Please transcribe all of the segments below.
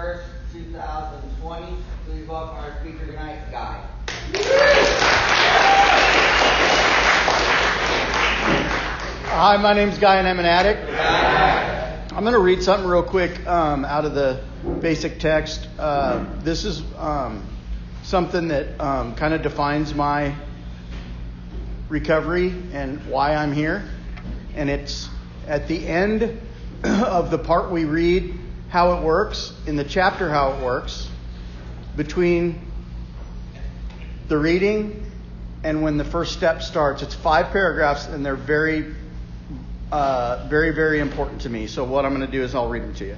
1st, 2020. Please welcome our speaker tonight, Guy. Hi, my name's Guy and I'm an addict. I'm going to read something real quick out of the basic text. This is something that kind of defines my recovery and why I'm here. And it's at the end of the part we read how it works, in the chapter how it works, between the reading and when the first step starts. It's 5 paragraphs and they're very, very important to me. So what I'm going to do is I'll read them to you.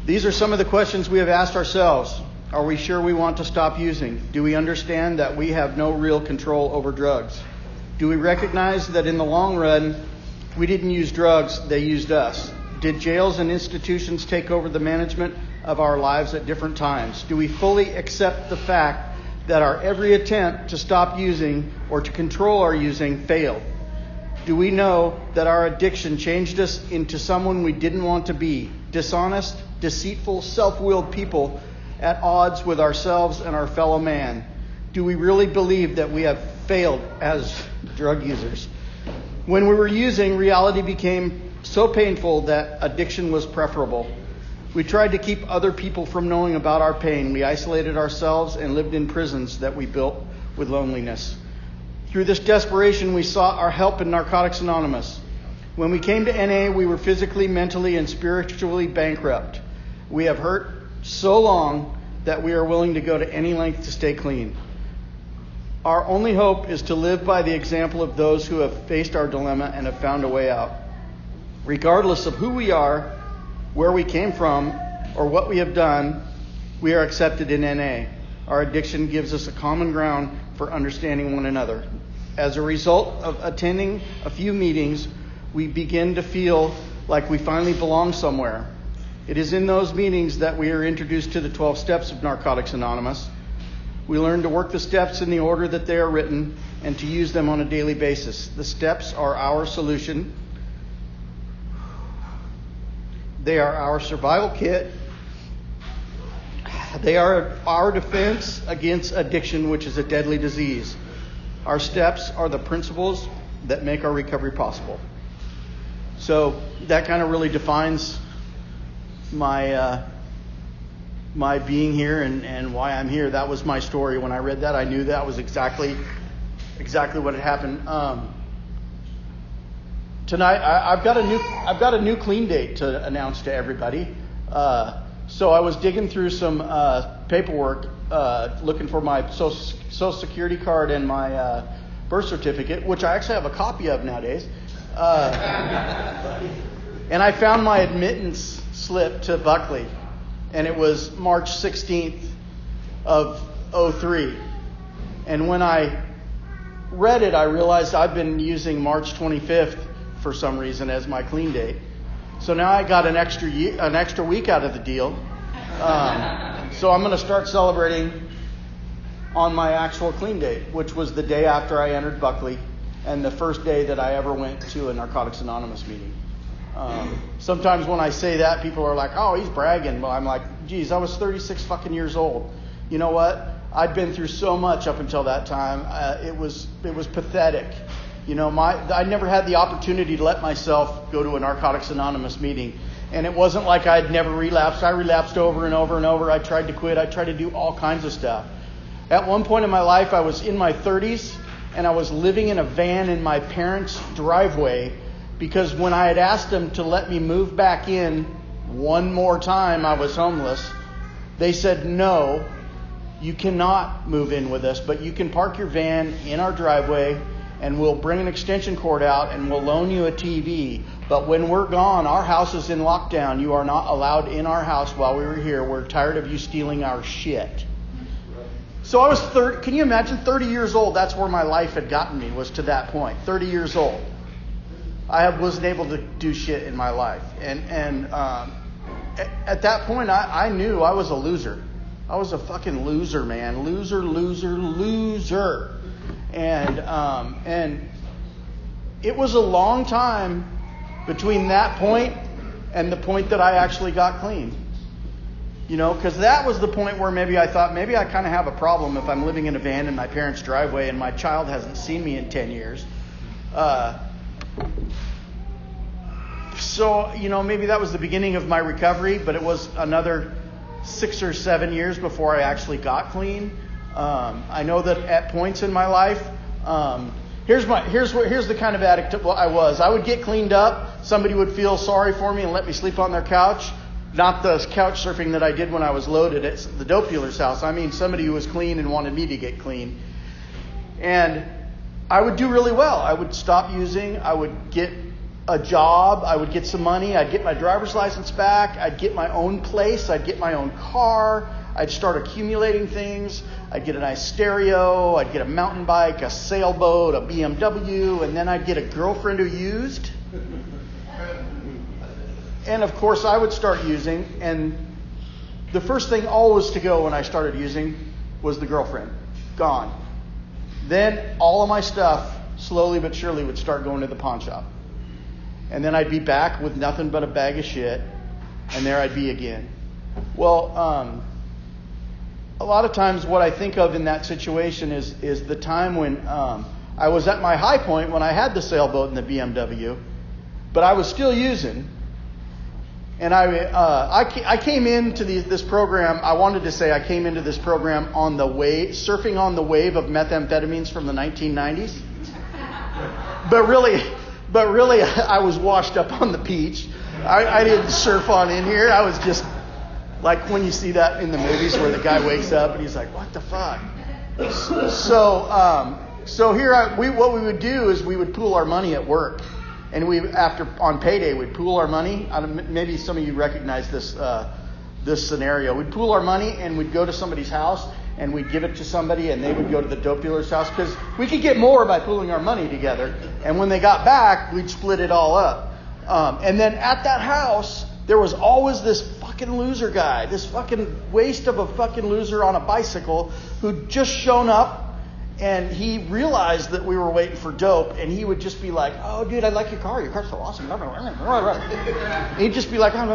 These are some of the questions we have asked ourselves. Are we sure we want to stop using? Do we understand that we have no real control over drugs? Do we recognize that in the long run, we didn't use drugs, they used us? Did jails and institutions take over the management of our lives at different times? Do we fully accept the fact that our every attempt to stop using or to control our using failed? Do we know that our addiction changed us into someone we didn't want to be? Dishonest, deceitful, self-willed people at odds with ourselves and our fellow man. Do we really believe that we have failed as drug users? When we were using, reality became so painful that addiction was preferable. We tried to keep other people from knowing about our pain. We isolated ourselves and lived in prisons that we built with loneliness. Through this desperation, we sought our help in Narcotics Anonymous. When we came to NA, we were physically, mentally, and spiritually bankrupt. We have hurt so long that we are willing to go to any length to stay clean. Our only hope is to live by the example of those who have faced our dilemma and have found a way out. Regardless of who we are, where we came from, or what we have done, we are accepted in NA. Our addiction gives us a common ground for understanding one another. As a result of attending a few meetings, we begin to feel like we finally belong somewhere. It is in those meetings that we are introduced to the 12 steps of Narcotics Anonymous. We learn to work the steps in the order that they are written and to use them on a daily basis. The steps are our solution. They are our survival kit. They are our defense against addiction, which is a deadly disease. Our steps are the principles that make our recovery possible. So that kind of really defines my being here and why I'm here. That was my story. When I read that, I knew that was exactly what had happened. Tonight, I've got a new clean date to announce to everybody. So I was digging through some paperwork, looking for my social security card and my birth certificate, which I actually have a copy of nowadays. And I found my admittance slip to Buckley, and it was March 16th of 03. And when I read it, I realized I've been using March 25th for some reason as my clean date. So now I got an extra week out of the deal. So I'm going to start celebrating on my actual clean date, which was the day after I entered Buckley and the first day that I ever went to a Narcotics Anonymous meeting. Sometimes when I say that, people are like, "Oh, he's bragging." Well, I'm like, "Geez, I was 36 fucking years old. You know what? I'd been through so much up until that time. It was pathetic. You know, I never had the opportunity to let myself go to a Narcotics Anonymous meeting. And it wasn't like I'd never relapsed. I relapsed over and over and over. I tried to quit. I tried to do all kinds of stuff. At one point in my life, I was in my 30s, and I was living in a van in my parents' driveway because when I had asked them to let me move back in one more time, I was homeless. They said, "No, you cannot move in with us, but you can park your van in our driveway, and we'll bring an extension cord out and we'll loan you a TV. But when we're gone, our house is in lockdown. You are not allowed in our house while we were here. We're tired of you stealing our shit." So I was 30. Can you imagine 30 years old? That's where my life had gotten me, was to that point. 30 years old. I wasn't able to do shit in my life. And at that point, I knew I was a loser. I was a fucking loser, man. Loser. And it was a long time between that point and the point that I actually got clean. Because that was the point where maybe I thought, maybe I kind of have a problem if I'm living in a van in my parents' driveway and my child hasn't seen me in 10 years. So, maybe that was the beginning of my recovery, but it was another 6 or 7 years before I actually got clean. I know that at points in my life, here's the kind of addict I was. I would get cleaned up. Somebody would feel sorry for me and let me sleep on their couch. Not the couch surfing that I did when I was loaded at the dope dealer's house. I mean somebody who was clean and wanted me to get clean. And I would do really well. I would stop using. I would get a job. I would get some money. I'd get my driver's license back. I'd get my own place. I'd get my own car. I'd start accumulating things. I'd get a nice stereo. I'd get a mountain bike, a sailboat, a BMW, and then I'd get a girlfriend who used. And of course, I would start using, and the first thing always to go when I started using was the girlfriend. Gone. Then all of my stuff, slowly but surely, would start going to the pawn shop. And then I'd be back with nothing but a bag of shit, and there I'd be again. Well, a lot of times what I think of in that situation is the time when I was at my high point when I had the sailboat and the BMW, but I was still using. And I came into this program. I wanted to say I came into this program on the wave, surfing on the wave of methamphetamines from the 1990s. But really, I was washed up on the beach. I didn't surf on in here. I was just like when you see that in the movies where the guy wakes up and he's like, "What the fuck?" So here, what we would do is we would pool our money at work. And on payday, we'd pool our money. Maybe some of you recognize this scenario. We'd pool our money and we'd go to somebody's house and we'd give it to somebody and they would go to the dope dealer's house because we could get more by pooling our money together. And when they got back, we'd split it all up. And then at that house, there was always this fucking loser guy, this fucking waste of a fucking loser on a bicycle who'd just shown up. And he realized that we were waiting for dope, and he would just be like, "Oh, dude, I like your car. Your car's so awesome." He'd just be like, "Yeah,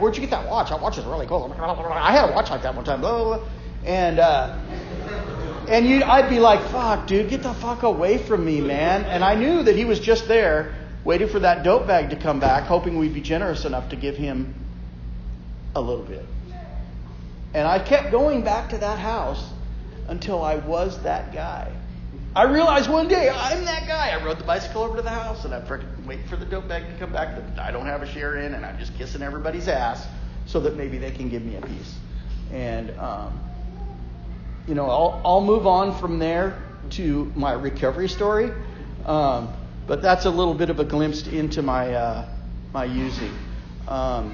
where'd you get that watch? That watch is really cool. I had a watch like that one time." Blah, blah, blah. And I'd be like, "Fuck, dude, get the fuck away from me, man." And I knew that he was just there, waiting for that dope bag to come back, hoping we'd be generous enough to give him a little bit. And I kept going back to that house until I was that guy. I realized one day, I'm that guy. I rode the bicycle over to the house, and I'm freaking waiting for the dope bag to come back that I don't have a share in, and I'm just kissing everybody's ass so that maybe they can give me a piece. And, I'll move on from there to my recovery story. But that's a little bit of a glimpse into my using. I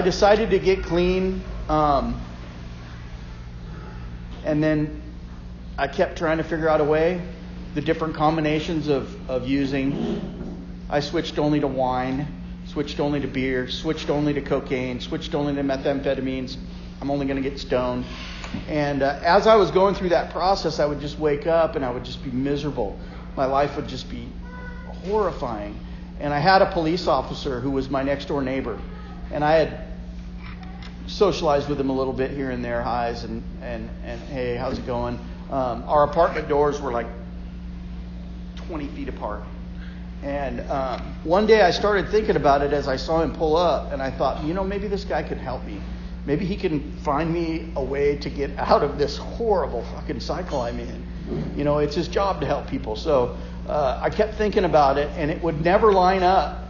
decided to get clean. And then I kept trying to figure out a way, the different combinations of using. I switched only to wine, switched only to beer, switched only to cocaine, switched only to methamphetamines. I'm only going to get stoned. And as I was going through that process, I would just wake up and I would just be miserable. My life would just be horrifying. And I had a police officer who was my next door neighbor. And I had socialized with him a little bit here and there, highs and hey, how's it going? Our apartment doors were like 20 feet apart. And one day I started thinking about it as I saw him pull up, and I thought, maybe this guy could help me. Maybe he can find me a way to get out of this horrible fucking cycle I'm in. It's his job to help people. So I kept thinking about it, and it would never line up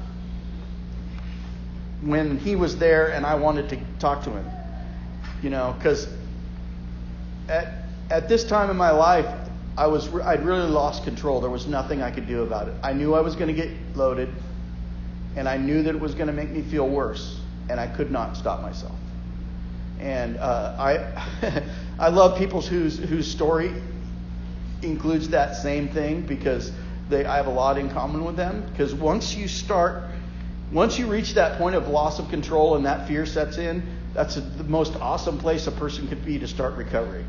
when he was there and I wanted to talk to him. Because at this time in my life, I'd really lost control. There was nothing I could do about it. I knew I was going to get loaded, and I knew that it was going to make me feel worse, and I could not stop myself. And I love people whose story includes that same thing, because I have a lot in common with them. Because once you reach that point of loss of control and that fear sets in, that's the most awesome place a person could be to start recovery.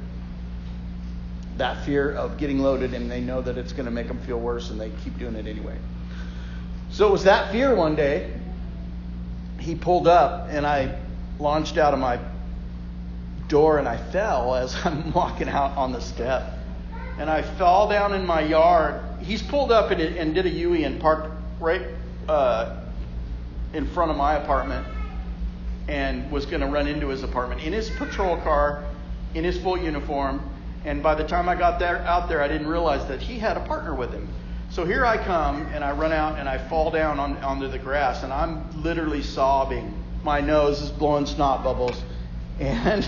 That fear of getting loaded, and they know that it's going to make them feel worse, and they keep doing it anyway. So it was that fear one day. He pulled up, and I launched out of my door and I fell as I'm walking out on the step. And I fell down in my yard. He's pulled up and did a U-turn and parked right in front of my apartment and was going to run into his apartment in his patrol car, in his full uniform. And by the time I got out there, I didn't realize that he had a partner with him. So here I come, and I run out, and I fall down onto the grass, and I'm literally sobbing. My nose is blowing snot bubbles. And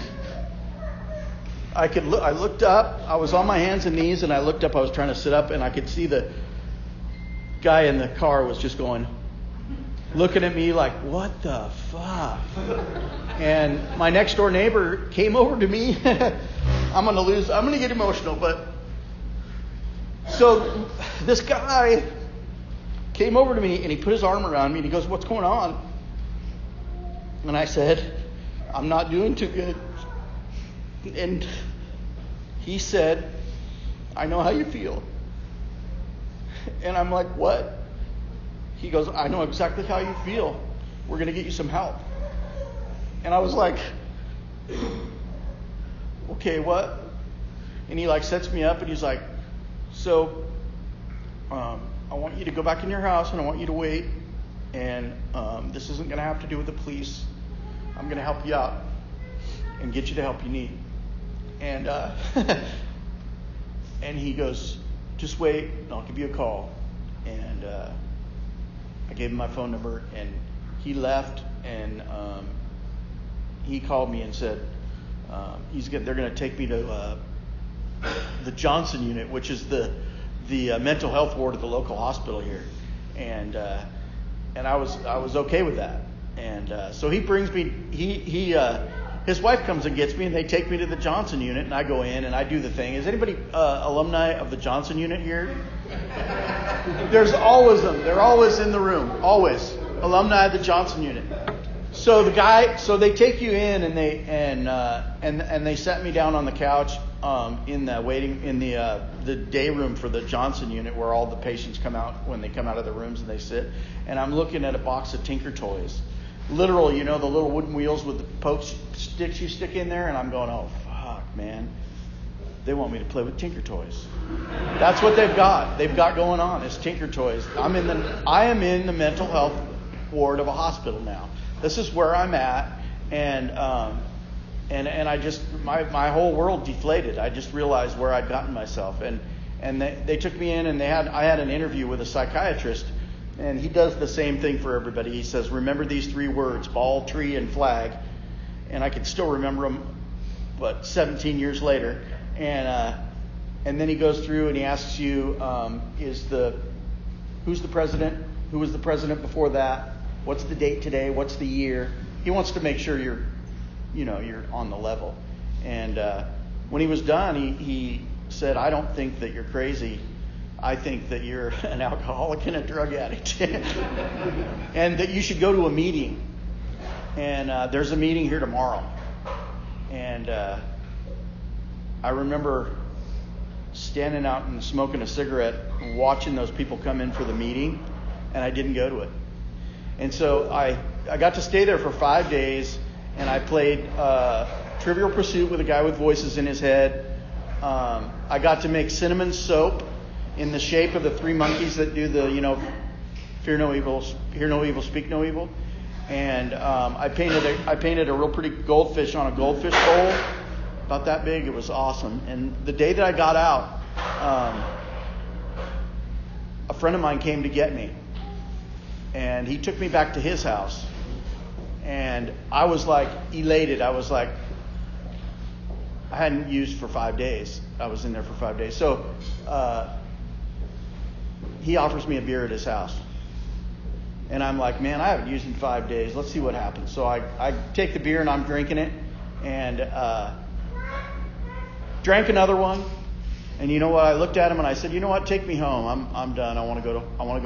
I looked up. I was on my hands and knees, and I looked up. I was trying to sit up, and I could see the guy in the car was just looking at me like, what the fuck? And my next door neighbor came over to me. I'm going to get emotional, but so this guy came over to me and he put his arm around me and he goes, what's going on? And I said, I'm not doing too good. And he said, I know how you feel. And I'm like, what? He goes, I know exactly how you feel. We're going to get you some help. And I was like, okay, what? And he sets me up and he's like, so I want you to go back in your house and I want you to wait. And this isn't going to have to do with the police. I'm going to help you out and get you the help you need. And and he goes, just wait and I'll give you a call. And I gave him my phone number and he left and he called me and said they're going to take me to the Johnson unit, which is the mental health ward at the local hospital here, and I was okay with that, and so he brings me his wife comes and gets me, and they take me to the Johnson unit, and I go in and I do the thing. Is anybody alumni of the Johnson unit here? There's always them. They're always in the room. Always alumni of the Johnson unit. So they take you in and they sat me down on the couch in the day room for the Johnson unit where all the patients come out when they come out of the rooms and they sit. And I'm looking at a box of Tinker Toys, literal, the little wooden wheels with the poke sticks you stick in there. And I'm going, oh fuck, man, they want me to play with Tinker Toys. That's what they've got. They've got going on is Tinker Toys. I am in the mental health ward of a hospital now. This is where I'm at, and I just my whole world deflated. I just realized where I'd gotten myself, and they took me in, and I had an interview with a psychiatrist, and he does the same thing for everybody. He says, remember these 3 words: ball, tree, and flag. And I can still remember them, but 17 years later, and then he goes through and he asks you, who's the president? Who was the president before that? What's the date today? What's the year? He wants to make sure you're on the level. And when he was done, he said, I don't think that you're crazy. I think that you're an alcoholic and a drug addict. And that you should go to a meeting. And there's a meeting here tomorrow. And I remember standing out and smoking a cigarette and watching those people come in for the meeting. And I didn't go to it. And so I got to stay there for 5 days, and I played Trivial Pursuit with a guy with voices in his head. I got to make cinnamon soap in the shape of the 3 monkeys that do the, fear no evil, hear no evil, speak no evil. And I painted a real pretty goldfish on a goldfish bowl, about that big. It was awesome. And the day that I got out, a friend of mine came to get me. And he took me back to his house. And I was elated. I was I hadn't used for 5 days. I was in there for 5 days. So he offers me a beer at his house. And I'm like, man, I haven't used in 5 days. Let's see what happens. So I take the beer and I'm drinking it. And drank another one. And you know what? I looked at him and I said, you know what? Take me home. I'm done. I want to go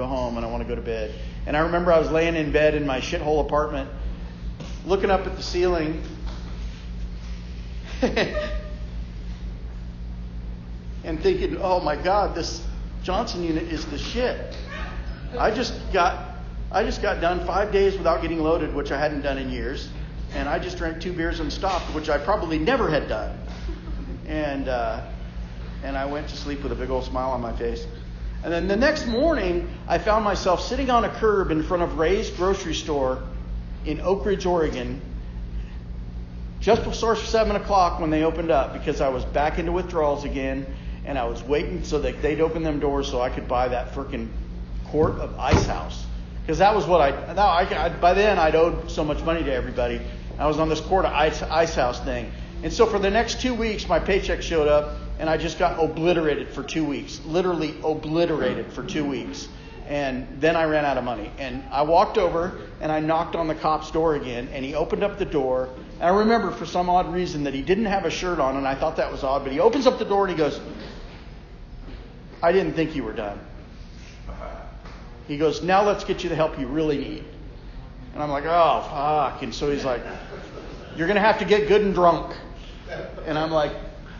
home and I want to go to bed. And I remember I was laying in bed in my shithole apartment, looking up at the ceiling, and thinking, oh my God, this Johnson unit is the shit. I just got done 5 days without getting loaded, which I hadn't done in years. And I just drank 2 beers and stopped, which I probably never had done. And I went to sleep with a big old smile on my face. And then the next morning, I found myself sitting on a curb in front of Ray's grocery store in Oak Ridge, Oregon, just before 7 o'clock when they opened up, because I was back into withdrawals again, and I was waiting so that they'd open them doors so I could buy that freaking quart of Ice House. Because that was what by then I'd owed so much money to everybody. I was on this quart of Ice House thing. And so for the next 2 weeks, my paycheck showed up, and I just got obliterated for 2 weeks. Literally obliterated for 2 weeks. And then I ran out of money. And I walked over, and I knocked on the cop's door again, and he opened up the door. And I remember for some odd reason that he didn't have a shirt on, and I thought that was odd. But he opens up the door, and he goes, "I didn't think you were done." He goes, "Now let's get you the help you really need." And I'm like, "Oh, fuck." And so he's like, "You're going to have to get good and drunk." And I'm like,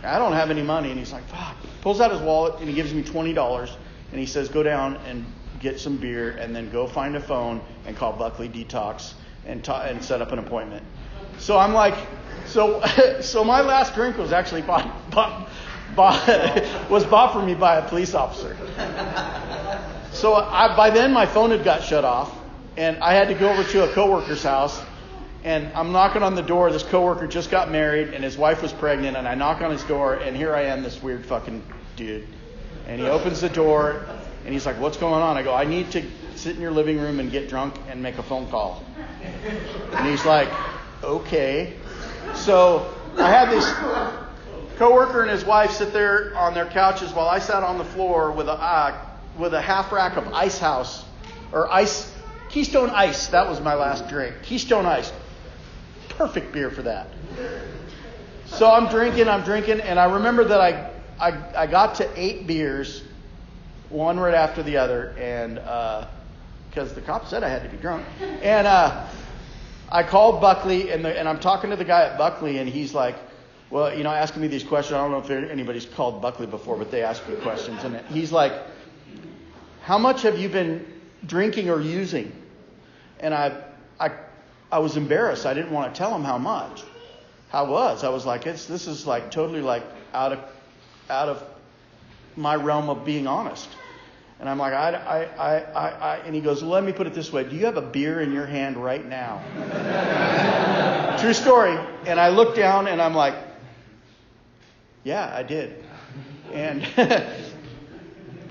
"I don't have any money." And he's like, "Fuck." Pulls out his wallet and he gives me $20. And he says, "Go down and get some beer and then go find a phone and call Buckley Detox and set up an appointment." So I'm like, so my last drink was actually bought for me by a police officer. So by then my phone had got shut off, and I had to go over to a coworker's house, and I'm knocking on the door. This coworker just got married, and his wife was pregnant, and I knock on his door, and here I am, this weird fucking dude. And he opens the door, and he's like, "What's going on?" I go, "I need to sit in your living room and get drunk and make a phone call." And he's like, "Okay." So I had this coworker and his wife sit there on their couches while I sat on the floor with a half rack of Ice House, or Keystone Ice. That was my last drink. Keystone Ice. Perfect beer for that. So I'm drinking, and I remember that I got to 8 beers, one right after the other, and because the cop said I had to be drunk. And I called Buckley, and I'm talking to the guy at Buckley, and he's like, "Well, asking me these questions. I don't know if anybody's called Buckley before, but they ask me questions." And he's like, "How much have you been drinking or using?" And I was embarrassed. I didn't want to tell him how much. I was like, this is like totally like out of my realm of being honest. And I'm like, and he goes, "Well, let me put it this way. Do you have a beer in your hand right now?" True story. And I look down and I'm like, "Yeah, I did." And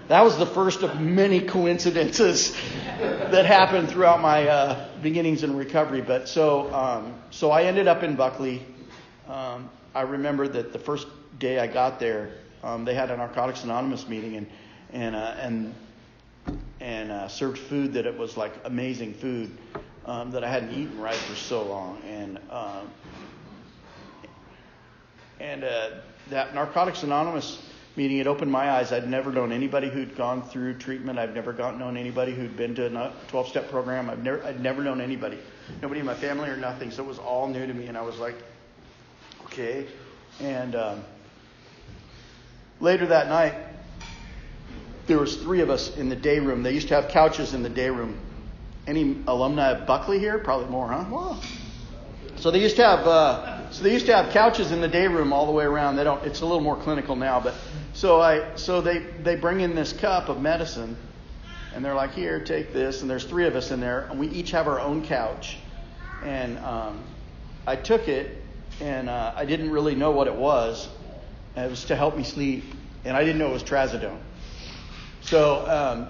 that was the first of many coincidences that happened throughout my beginnings in recovery. But so I ended up in Buckley. I remember that the first day I got there, they had a Narcotics Anonymous meeting and served food that it was like amazing food that I hadn't eaten right for so long. And that Narcotics Anonymous meeting, it opened my eyes. I'd never known anybody who'd gone through treatment. I've never known anybody who'd been to a 12-step program. I'd never known anybody in my family or nothing. So it was all new to me, and I was like, okay. And later that night, there was 3 of us in the day room. They used to have couches in the day room. Any alumni of Buckley here? Probably more, huh? Wow. So they used to have couches in the day room all the way around. It's a little more clinical now, but so they bring in this cup of medicine, and they're like, "Here, take this." And there's 3 of us in there, and we each have our own couch. And I took it, and I didn't really know what it was. It was to help me sleep, and I didn't know it was trazodone. So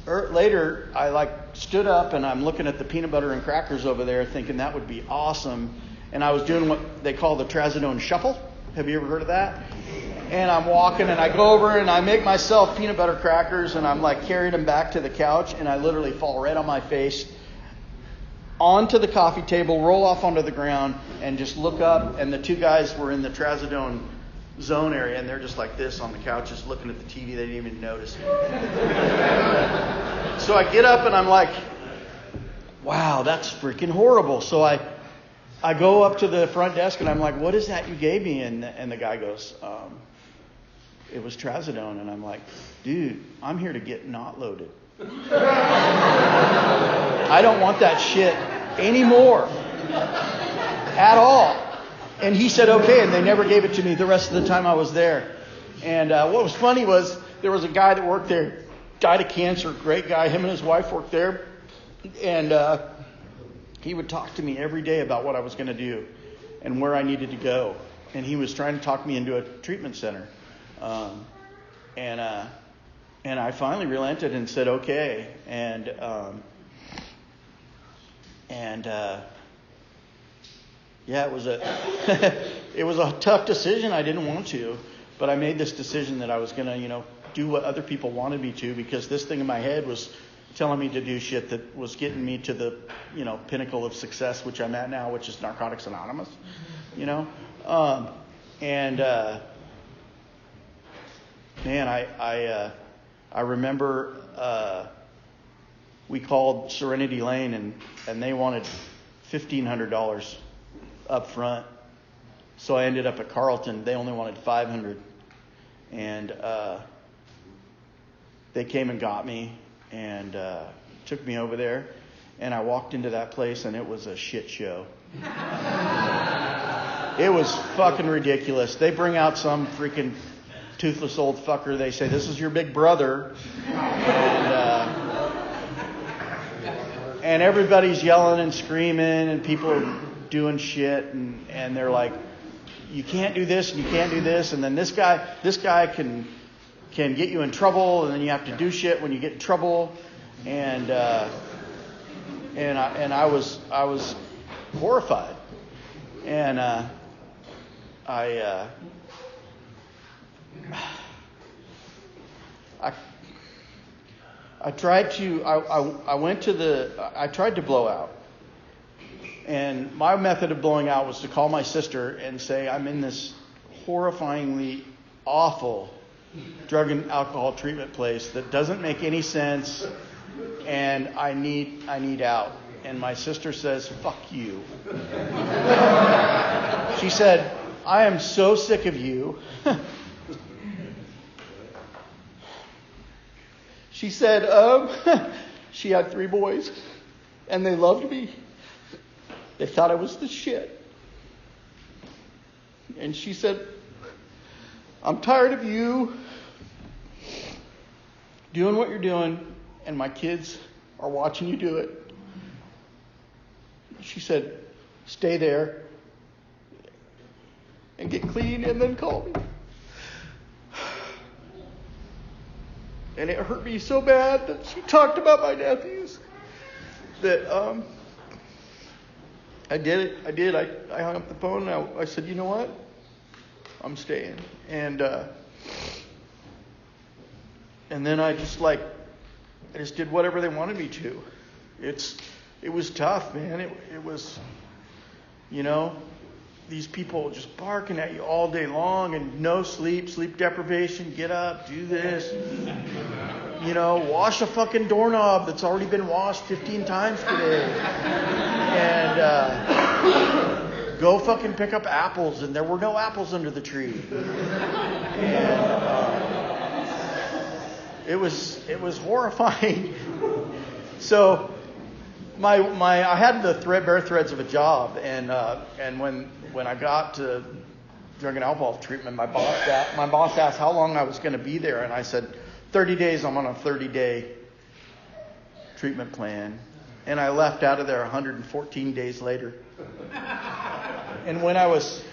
later, I stood up, and I'm looking at the peanut butter and crackers over there, thinking that would be awesome. And I was doing what they call the trazodone shuffle. Have you ever heard of that? And I'm walking, and I go over, and I make myself peanut butter crackers, and I'm carrying them back to the couch, and I literally fall right on my face onto the coffee table, roll off onto the ground, and just look up. And the 2 guys were in the trazodone zone area, and they're just like this on the couch, just looking at the TV. They didn't even notice. So I get up, and I'm like, wow, that's freaking horrible. So I go up to the front desk, and I'm like, "What is that you gave me?" And the guy goes, "It was trazodone." And I'm like, "Dude, I'm here to get not loaded. I don't want that shit anymore." at all. And he said, okay, and they never gave it to me the rest of the time I was there. And what was funny was there was a guy that worked there, died of cancer, great guy. Him and his wife worked there. And he would talk to me every day about what I was going to do and where I needed to go. And he was trying to talk me into a treatment center. And I finally relented and said, okay. And it was a tough decision. I didn't want to, but I made this decision that I was going to, do what other people wanted me to, because this thing in my head was telling me to do shit that was getting me to the, pinnacle of success, which I'm at now, which is Narcotics Anonymous, Man, I remember we called Serenity Lane and they wanted $1,500 up front. So I ended up at Carlton. They only wanted $500, and they came and got me and took me over there. And I walked into that place and it was a shit show. It was fucking ridiculous. They bring out some freaking toothless old fucker. They say, this is your big brother. And everybody's yelling and screaming and people are doing shit. And they're like, you can't do this and you can't do this. And then this guy can get you in trouble. And then you have to do shit when you get in trouble. And I was horrified. And I tried to blow out. And my method of blowing out was to call my sister and say, I'm in this horrifyingly awful drug and alcohol treatment place that doesn't make any sense, and I need out. And my sister says, fuck you. She said, I am so sick of you. She said, she had 3 boys, and they loved me. They thought I was the shit. And she said, I'm tired of you doing what you're doing, and my kids are watching you do it. She said, stay there and get clean and then call me. And it hurt me so bad that she talked about my nephews that I did it. I hung up the phone and I said, you know what? I'm staying. And then I just did whatever they wanted me to. It was tough, man. It was, these people just barking at you all day long and no sleep deprivation, get up, do this. Wash a fucking doorknob that's already been washed 15 times today. And go fucking pick up apples, and there were no apples under the tree. And it was horrifying. So I had the bare threads of a job, and when I got to drug and alcohol treatment, my boss asked how long I was going to be there, and I said 30 days. I'm on a 30-day treatment plan, and I left out of there 114 days later. And when I was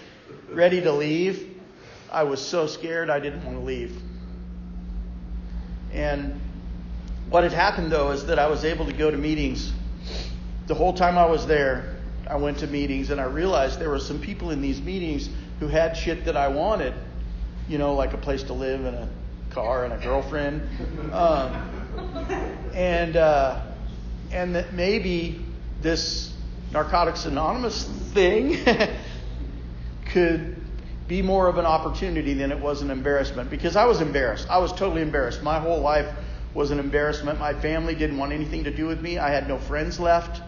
ready to leave, I was so scared I didn't want to leave. And what had happened, though, is that I was able to go to meetings. The whole time I was there, I went to meetings, and I realized there were some people in these meetings who had shit that I wanted, like a place to live and a car and a girlfriend, and that maybe this Narcotics Anonymous thing could be more of an opportunity than it was an embarrassment, because I was embarrassed. I was totally embarrassed. My whole life was an embarrassment. My family didn't want anything to do with me. I had no friends left.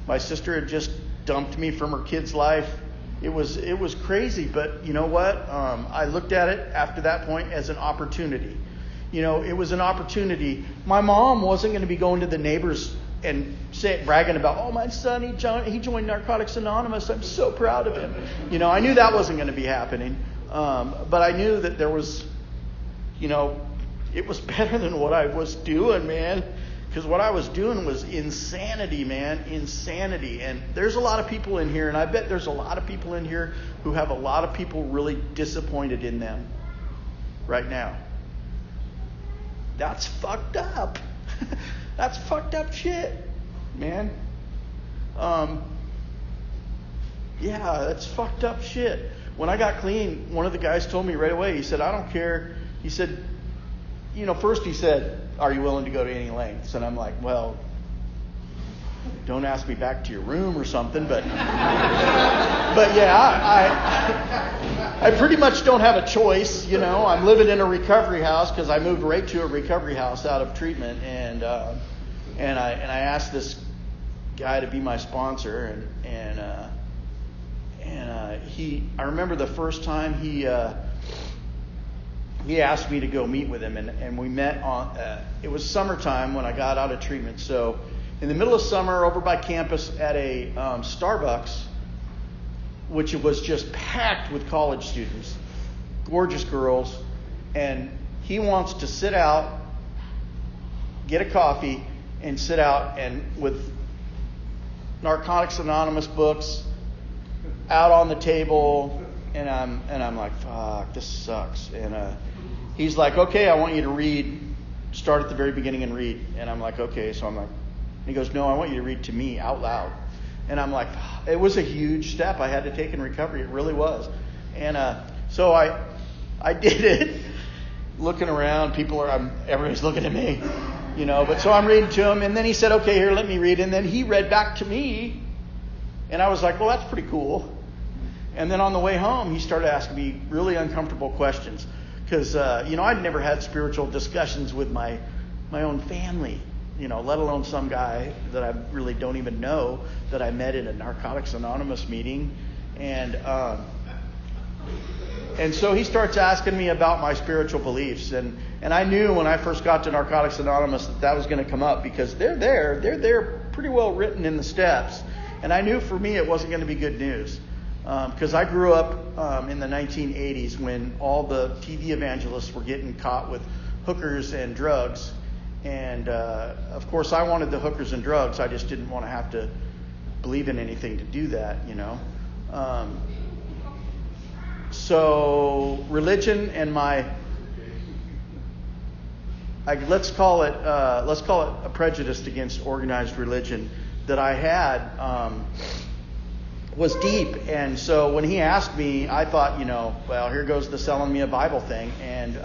My sister had just dumped me from her kid's life. It was crazy, but you know what? I looked at it after that point as an opportunity. It was an opportunity. My mom wasn't going to be going to the neighbor's and bragging about, oh, my son, he joined Narcotics Anonymous. I'm so proud of him. You know, I knew that wasn't going to be happening. But I knew that there was, you know, it was better than what I was doing, man. Because what I was doing was insanity, man. Insanity. And there's a lot of people in here, and I bet there's a lot of people in here who have a lot of people really disappointed in them right now. That's fucked up. That's fucked up shit, man. Yeah, that's fucked up shit. When I got clean, one of the guys told me right away, he said, I don't care. He said, you know, first he said, are you willing to go to any lengths? And I'm like, well, don't ask me back to your room or something. But yeah, I pretty much don't have a choice. You know, I'm living in a recovery house because I moved right to a recovery house out of treatment. And I asked this guy to be my sponsor. I remember the first time he asked me to go meet with him, and we met on, it was summertime when I got out of treatment. So in the middle of summer over by campus at a Starbucks, which was just packed with college students, gorgeous girls, and he wants to sit out, get a coffee, and sit out and with Narcotics Anonymous books out on the table, and I'm like, fuck, this sucks. And he's like, okay, I want you to read, start at the very beginning and read. And I'm like, okay. So I'm like, and he goes, no, I want you to read to me out loud. And I'm like, it was a huge step I had to take in recovery. It really was. And so I did it. Looking around, everybody's looking at me, you know. But so I'm reading to him, and then he said, okay, here, let me read. And then he read back to me, and I was like, well, that's pretty cool. And then on the way home, he started asking me really uncomfortable questions. Because, you know, I'd never had spiritual discussions with my own family, you know, let alone some guy that I really don't even know that I met in a Narcotics Anonymous meeting. And so he starts asking me about my spiritual beliefs. And I knew when I first got to Narcotics Anonymous that was going to come up because they're there pretty well written in the steps. And I knew for me it wasn't going to be good news. Because I grew up in the 1980s when all the TV evangelists were getting caught with hookers and drugs. And, of course, I wanted the hookers and drugs. I just didn't want to have to believe in anything to do that, you know. So religion and let's call it a prejudice against organized religion that I had was deep. And so when he asked me, I thought, you know, well, here goes the selling me a Bible thing. And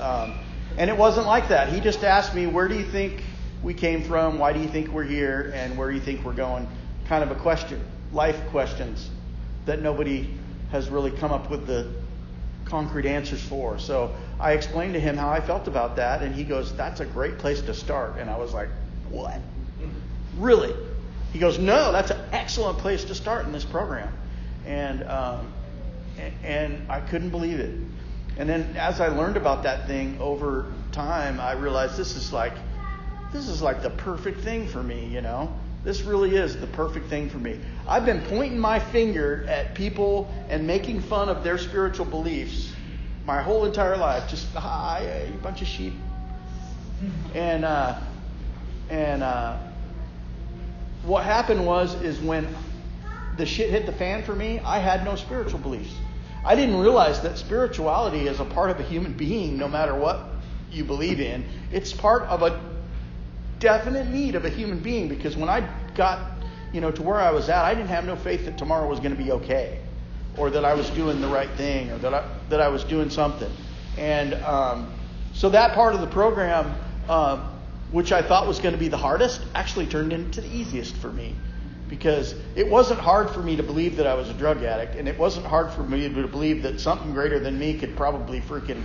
it wasn't like that. He just asked me, where do you think we came from? Why do you think we're here? And where do you think we're going? Kind of a question, life questions that nobody has really come up with the concrete answers for. So I explained to him how I felt about that. And he goes, that's a great place to start. And I was like, what? Really? He goes, no, that's an excellent place to start in this program. And I couldn't believe it. And then as I learned about that thing over time, I realized this is like the perfect thing for me, you know. This really is the perfect thing for me. I've been pointing my finger at people and making fun of their spiritual beliefs my whole entire life. Just, you bunch of sheep. And what happened is when the shit hit the fan for me, I had no spiritual beliefs. I didn't realize that spirituality is a part of a human being, no matter what you believe in. It's part of a definite need of a human being, because when I got, you know, to where I was at, I didn't have no faith that tomorrow was going to be okay, or that I was doing the right thing, or that I was doing something. And so that part of the program, which I thought was going to be the hardest, actually turned into the easiest for me. Because it wasn't hard for me to believe that I was a drug addict, and it wasn't hard for me to believe that something greater than me could probably freaking,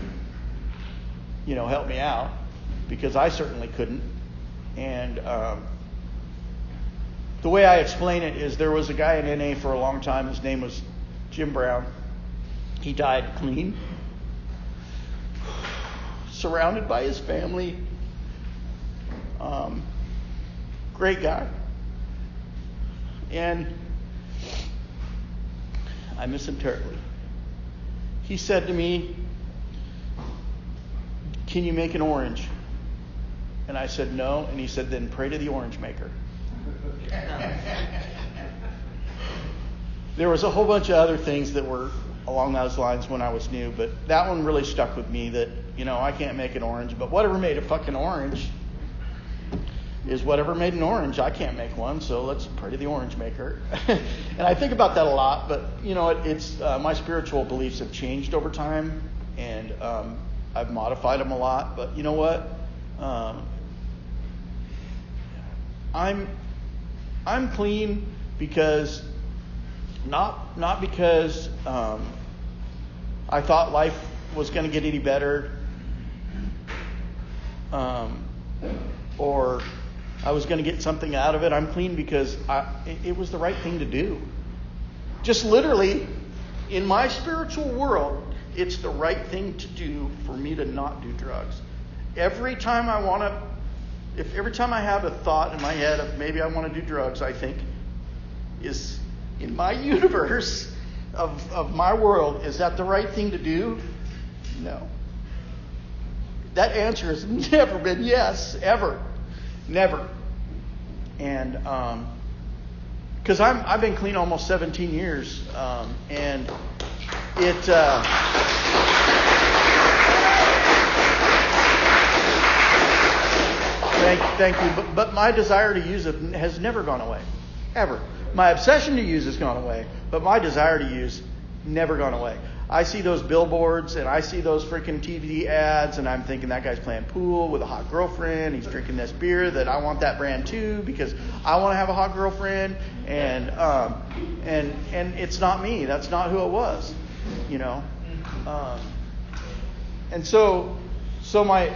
you know, help me out, because I certainly couldn't. And the way I explain it is, there was a guy in NA for a long time. His name was Jim Brown. He died clean, surrounded by his family. Great guy. And I miss him terribly. He said to me, "Can you make an orange?" And I said, "No." And he said, "Then pray to the orange maker." There was a whole bunch of other things that were along those lines when I was new, but that one really stuck with me, that, I can't make an orange, but whatever made a fucking orange is whatever made an orange. I can't make one, so let's pray to the orange maker. And I think about that a lot, but it's my spiritual beliefs have changed over time, and I've modified them a lot. But you know what? I'm clean because not because I thought life was going to get any better, or I was going to get something out of it. I'm clean because it was the right thing to do. Just literally, in my spiritual world, it's the right thing to do for me to not do drugs. Every time I have a thought in my head of maybe I want to do drugs, I think, is in my universe of my world, is that the right thing to do? No. That answer has never been yes, ever. Never. And because I've been clean almost 17 years, and it thank you. But my desire to use it has never gone away, ever. My obsession to use has gone away, but my desire to use never gone away. I see those billboards and I see those freaking TV ads, and I'm thinking that guy's playing pool with a hot girlfriend. He's drinking this beer that I want that brand too because I want to have a hot girlfriend. And it's not me. That's not who it was, And so my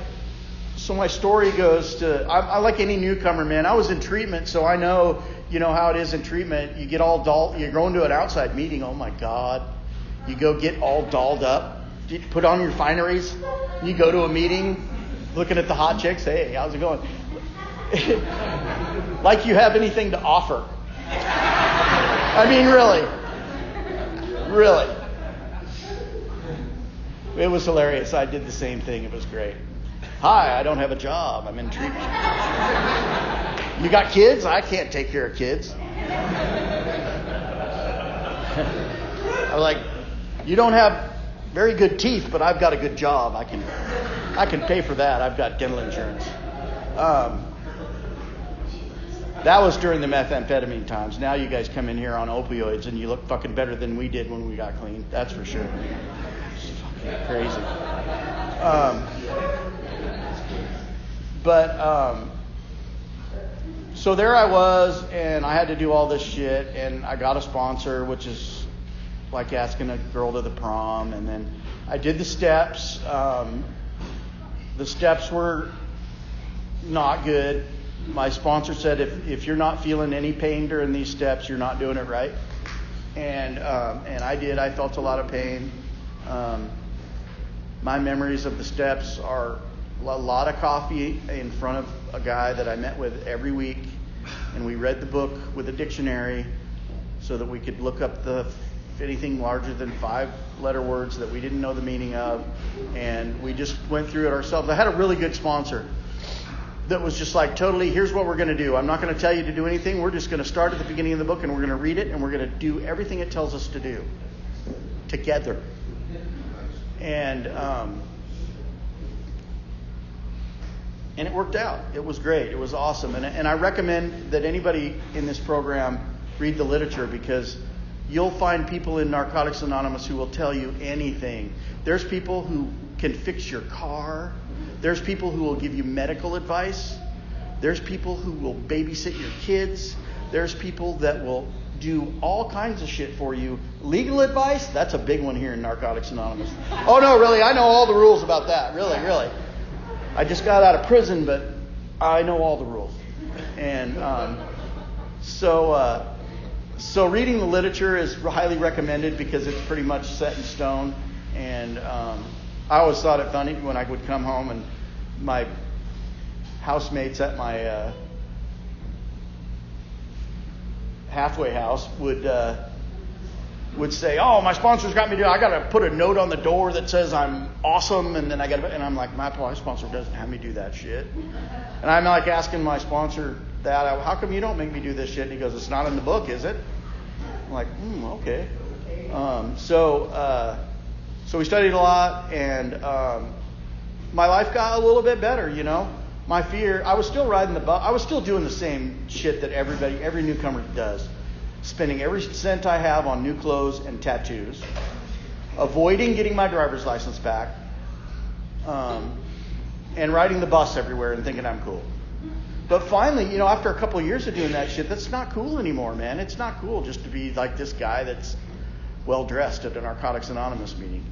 story goes to, I like any newcomer, man. I was in treatment, so I know, how it is in treatment. You get all dolled, you're going to an outside meeting. Oh my God. You go get all dolled up, you put on your fineries. You go to a meeting looking at the hot chicks. Hey, how's it going? Like you have anything to offer. I mean, really. It was hilarious. I did the same thing. It was great. Hi, I don't have a job. I'm in treatment. You got kids? I can't take care of kids. I'm like, you don't have very good teeth, but I've got a good job. I can pay for that. I've got dental insurance. That was during the methamphetamine times. Now you guys come in here on opioids and you look fucking better than we did when we got clean. That's for sure. It's fucking crazy. So there I was, and I had to do all this shit, and I got a sponsor, which is like asking a girl to the prom, and then I did the steps. The steps were not good. My sponsor said, if you're not feeling any pain during these steps, you're not doing it right. And I did. I felt a lot of pain. My memories of the steps are a lot of coffee in front of a guy that I met with every week, and we read the book with a dictionary so that we could look up anything larger than 5-letter words that we didn't know the meaning of, and we just went through it ourselves. I had a really good sponsor that was just like, totally, here's what we're going to do. I'm not going to tell you to do anything. We're just going to start at the beginning of the book, and we're going to read it, and we're going to do everything it tells us to do together. And it worked out. It was great. It was awesome. And I recommend that anybody in this program read the literature, because you'll find people in Narcotics Anonymous who will tell you anything. There's people who can fix your car. There's people who will give you medical advice. There's people who will babysit your kids. There's people that will do all kinds of shit for you. Legal advice, that's a big one here in Narcotics Anonymous. Oh, no, really, I know all the rules about that. Really. I just got out of prison, but I know all the rules. And so reading the literature is highly recommended because it's pretty much set in stone. And I always thought it funny when I would come home and my housemates at my halfway house would say, "Oh, my sponsor's got me doing. I got to put a note on the door that says I'm awesome," and then and I'm like, my sponsor doesn't have me do that shit. And I'm like asking my sponsor that, "How come you don't make me do this shit?" And he goes, "It's not in the book, is it?" I'm like, okay. So we studied a lot, and my life got a little bit better, you know. My fear, I was still riding the bus. I was still doing the same shit that every newcomer does. Spending every cent I have on new clothes and tattoos. Avoiding getting my driver's license back. And riding the bus everywhere and thinking I'm cool. But finally, you know, after a couple of years of doing that shit, that's not cool anymore, man. It's not cool just to be like this guy that's well dressed at a Narcotics Anonymous meeting.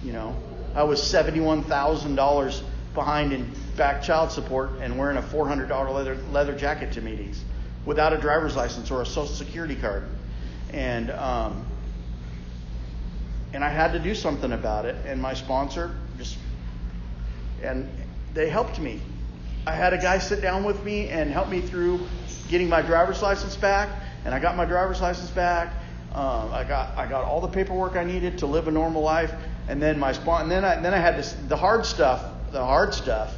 You know, I was $71,000 behind in back child support and wearing a $400 leather jacket to meetings without a driver's license or a social security card. And I had to do something about it. And my sponsor and they helped me. I had a guy sit down with me and help me through getting my driver's license back, and I got my driver's license back. I got all the paperwork I needed to live a normal life, and then I had the hard stuff. The hard stuff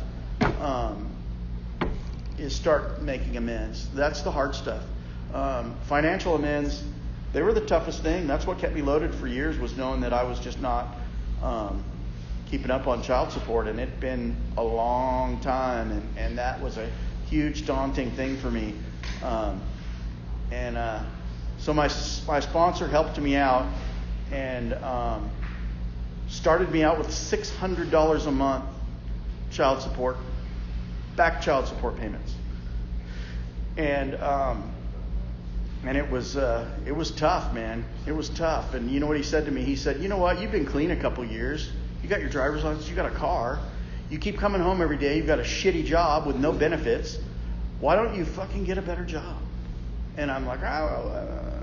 is start making amends. That's the hard stuff. Financial amends, they were the toughest thing. That's what kept me loaded for years, was knowing that I was just not keeping up on child support, and it'd been a long time, and that was a huge daunting thing for me. So my sponsor helped me out and started me out with $600 a month child support, back child support payments, and it was tough, man. It was tough. And you know what he said to me? He said, "You know what? You've been clean a couple years. You got your driver's license. You got a car. You keep coming home every day. You've got a shitty job with no benefits. Why don't you fucking get a better job?" And I'm like,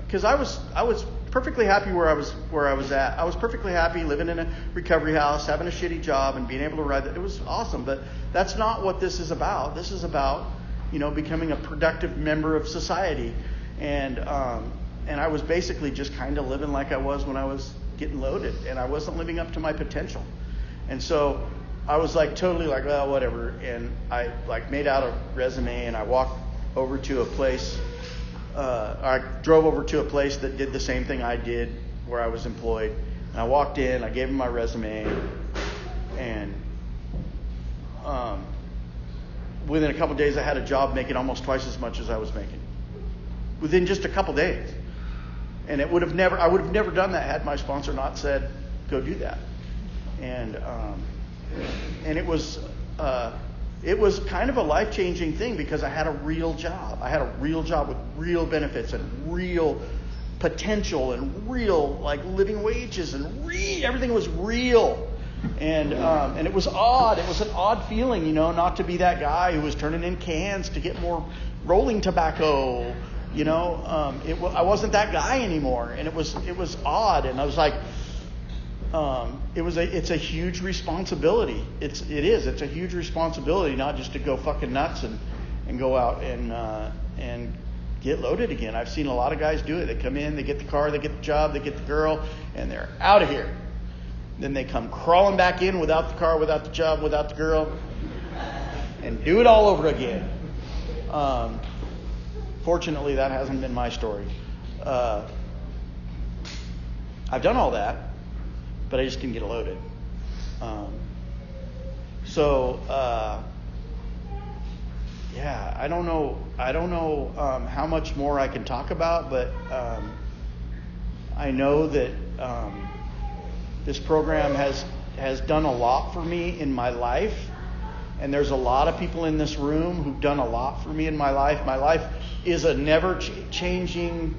because I was perfectly happy where I was at. I was perfectly happy living in a recovery house, having a shitty job, and being able to ride. It was awesome. But that's not what this is about. This is about, you know, becoming a productive member of society. And I was basically just kind of living like I was when I was getting loaded, and I wasn't living up to my potential. And so I was like totally like, well, whatever. And I like made out a resume, and I walked over to a place. I drove over to a place that did the same thing I did where I was employed. And I walked in, I gave them my resume, and within a couple of days I had a job making almost twice as much as I was making. Within just a couple of days. And I would have never done that had my sponsor not said, "Go do that." And it was kind of a life-changing thing, because I had a real job. I had a real job with real benefits and real potential and real like living wages, and everything was real. And it was odd. It was an odd feeling, you know, not to be that guy who was turning in cans to get more rolling tobacco. You know, I wasn't that guy anymore, and it was odd, and I was like, it's a huge responsibility. It's a huge responsibility, not just to go fucking nuts and go out and get loaded again. I've seen a lot of guys do it. They come in, they get the car, they get the job, they get the girl, and they're out of here. Then they come crawling back in without the car, without the job, without the girl, and do it all over again. Fortunately, that hasn't been my story. I've done all that, but I just didn't get loaded. I don't know how much more I can talk about, but I know that this program has done a lot for me in my life, and there's a lot of people in this room who've done a lot for me in my life. My life is a never-changing.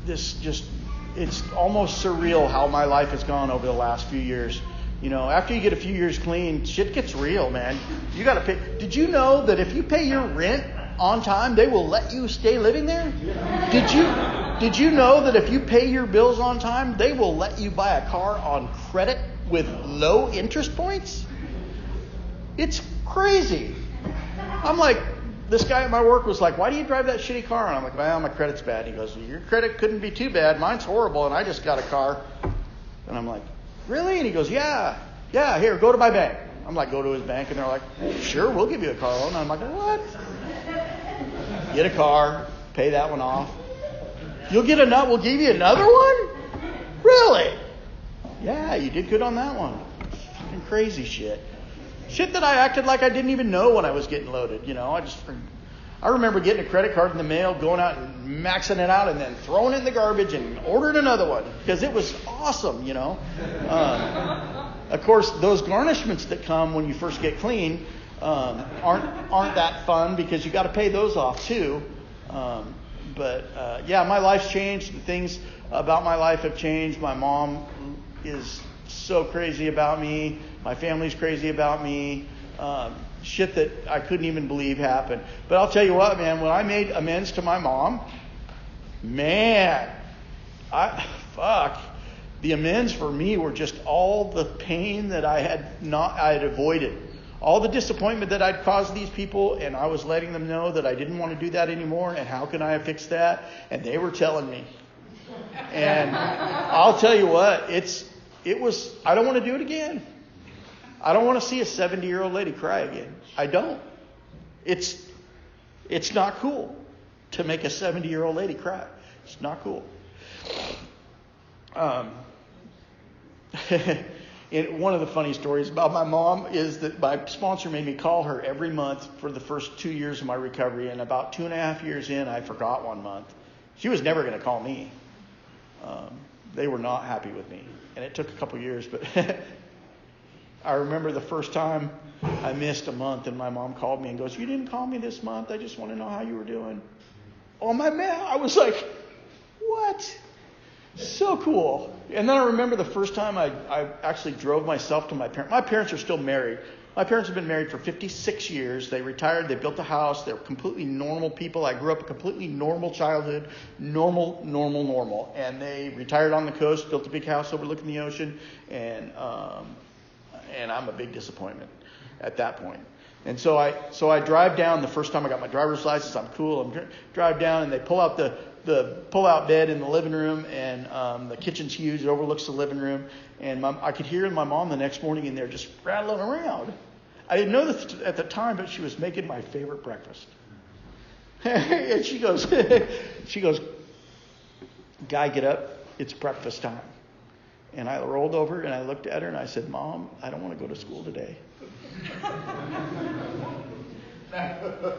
It's almost surreal how my life has gone over the last few years. You know, after you get a few years clean, shit gets real, man. You got to pay. Did you know that if you pay your rent on time, they will let you stay living there? Did you know that if you pay your bills on time, they will let you buy a car on credit with low interest points? It's crazy. I'm like, this guy at my work was like, why do you drive that shitty car? And I'm like, well, my credit's bad. He goes, your credit couldn't be too bad. Mine's horrible, and I just got a car. And I'm like, really? And he goes, yeah, here, go to my bank. I'm like, go to his bank, and they're like, sure, we'll give you a car loan. And I'm like, what? Get a car, pay that one off. We'll give you another one? Really? Yeah, you did good on that one. Fucking crazy shit. Shit that I acted like I didn't even know when I was getting loaded. I remember getting a credit card in the mail, going out and maxing it out, and then throwing it in the garbage and ordering another one because it was awesome. Of course, those garnishments that come when you first get clean aren't that fun because you got to pay those off too. But my life's changed. The things about my life have changed. My mom is so crazy about me. My family's crazy about me. Shit that I couldn't even believe happened. But I'll tell you what, man, when I made amends to my mom, the amends for me were just all the pain that I had avoided. All the disappointment that I'd caused these people, and I was letting them know that I didn't want to do that anymore, and how can I fix that? And they were telling me. And I'll tell you what, I don't want to do it again. I don't want to see a 70-year-old lady cry again. I don't. It's not cool to make a 70-year-old lady cry. It's not cool. One of the funny stories about my mom is that my sponsor made me call her every month for the first 2 years of my recovery, and about 2.5 years in, I forgot one month. She was never going to call me. They were not happy with me, and it took a couple years, but I remember the first time I missed a month, and my mom called me and goes, you didn't call me this month. I just want to know how you were doing. Oh, my man. I was like, what? So cool. And then I remember the first time I actually drove myself to my parents. My parents are still married. My parents have been married for 56 years. They retired. They built a house. They're completely normal people. I grew up a completely normal childhood. Normal. And they retired on the coast, built a big house overlooking the ocean. And I'm a big disappointment at that point. And so I drive down the first time I got my driver's license. I'm cool. I'm drive down, and they pull out the pull-out bed in the living room, and the kitchen's huge. It overlooks the living room. And I could hear my mom the next morning in there just rattling around. I didn't know this at the time, but she was making my favorite breakfast. And she goes, Guy, get up. It's breakfast time. And I rolled over and I looked at her and I said, Mom, I don't want to go to school today.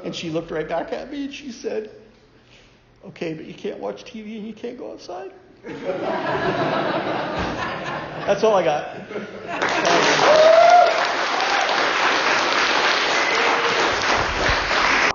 And she looked right back at me and she said, okay, but you can't watch TV and you can't go outside. That's all I got.